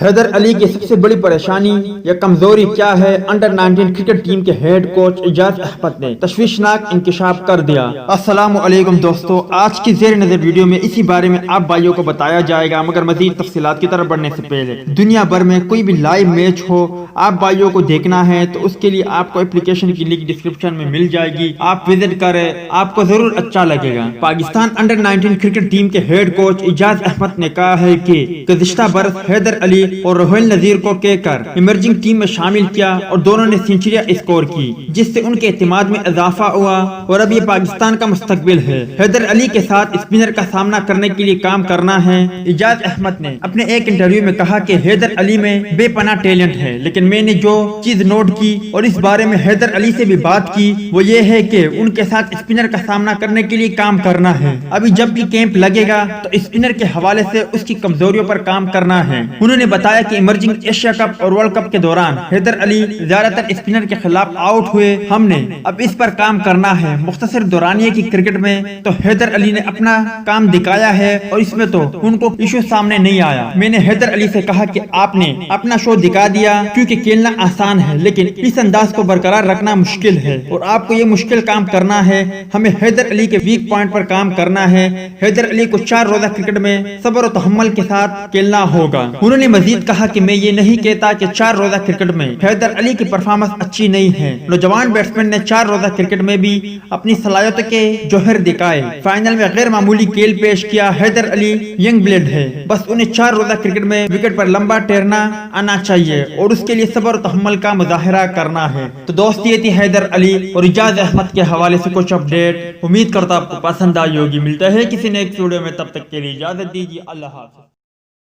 حیدر علی کی سب سے بڑی پریشانی یا کمزوری کیا ہے؟ انڈر 19 کرکٹ ٹیم کے ہیڈ کوچ اعجاز احمد نے تشویشناک انکشاف کر دیا۔ السلام علیکم دوستو، آج کی زیر نظر ویڈیو میں اسی بارے میں آپ بھائیوں کو بتایا جائے گا، مگر مزید تفصیلات کی طرف بڑھنے سے پہلے دنیا بھر میں کوئی بھی لائیو میچ ہو آپ بھائیوں کو دیکھنا ہے تو اس کے لیے آپ کو اپلیکیشن کی لنک ڈسکرپشن میں مل جائے گی، آپ وزٹ کریں، آپ کو ضرور اچھا لگے گا۔ پاکستان انڈر 19 کرکٹ ٹیم کے ہیڈ کوچ اعجاز احمد نے کہا ہے کہ گزشتہ برس حیدر علی اور روہیل نذیر کو کہہ کر ایمرجنگ ٹیم میں شامل کیا اور دونوں نے سینچریاں اسکور کی، جس سے ان کے اعتماد میں اضافہ ہوا اور اب یہ پاکستان کا مستقبل ہے۔ حیدر علی کے ساتھ اسپنر کا سامنا کرنے کے لیے کام کرنا ہے۔ اعجاز احمد نے اپنے ایک انٹرویو میں کہا کہ حیدر علی میں بے پناہ ٹیلنٹ ہے، لیکن میں نے جو چیز نوٹ کی اور اس بارے میں حیدر علی سے بھی بات کی وہ یہ ہے کہ ان کے ساتھ اسپنر کا سامنا کرنے کے لیے کام کرنا ہے۔ ابھی جب بھی کیمپ لگے گا تو اسپنر کے حوالے سے اس کی کمزوریوں پر کام کرنا ہے۔ انہوں نے بتایا کہ ایمرجنگ ایشیا کپ اور ورلڈ کپ کے دوران حیدر علی زیادہ تر اسپنر کے خلاف آؤٹ ہوئے، ہم نے اب اس پر کام کرنا ہے۔ مختصر دورانیے کی کرکٹ میں تو حیدر علی نے اپنا کام دکھایا ہے اور اس میں تو ان کو ایشو سامنے نہیں آیا۔ میں نے حیدر علی سے کہا کہ آپ نے اپنا شو دکھا دیا، کیونکہ کھیلنا آسان ہے لیکن اس انداز کو برقرار رکھنا مشکل ہے اور آپ کو یہ مشکل کام کرنا ہے۔ ہمیں حیدر علی کے ویک پوائنٹ پر کام کرنا ہے۔ حیدر علی کو 4 روزہ کرکٹ میں صبر و تحمل کے ساتھ کھیلنا ہوگا۔ انہوں نے مزید کہا کہ میں یہ نہیں کہتا کہ 4 روزہ کرکٹ میں حیدر علی کی پرفارمنس اچھی نہیں ہے۔ نوجوان بیٹسمین نے 4 روزہ کرکٹ میں بھی اپنی صلاحیتوں کے جوہر دکھائے، فائنل میں غیر معمولی کھیل پیش کیا۔ حیدر علی ینگ بلڈ ہے، بس انہیں 4 روزہ کرکٹ میں وکٹ پر لمبا ٹھہرنا آنا چاہیے اور اس کے لیے صبر و تحمل کا مظاہرہ کرنا ہے۔ تو دوست یہ تھی حیدر علی اور اعجاز احمد کے حوالے سے کچھ اپڈیٹ، امید کرتا آپ کو پسند آئی ہوگی۔ ملتا ہے کسی نیکسٹ ویڈیو میں، تب تک کے لیے اجازت دیجیے، اللہ حافظ۔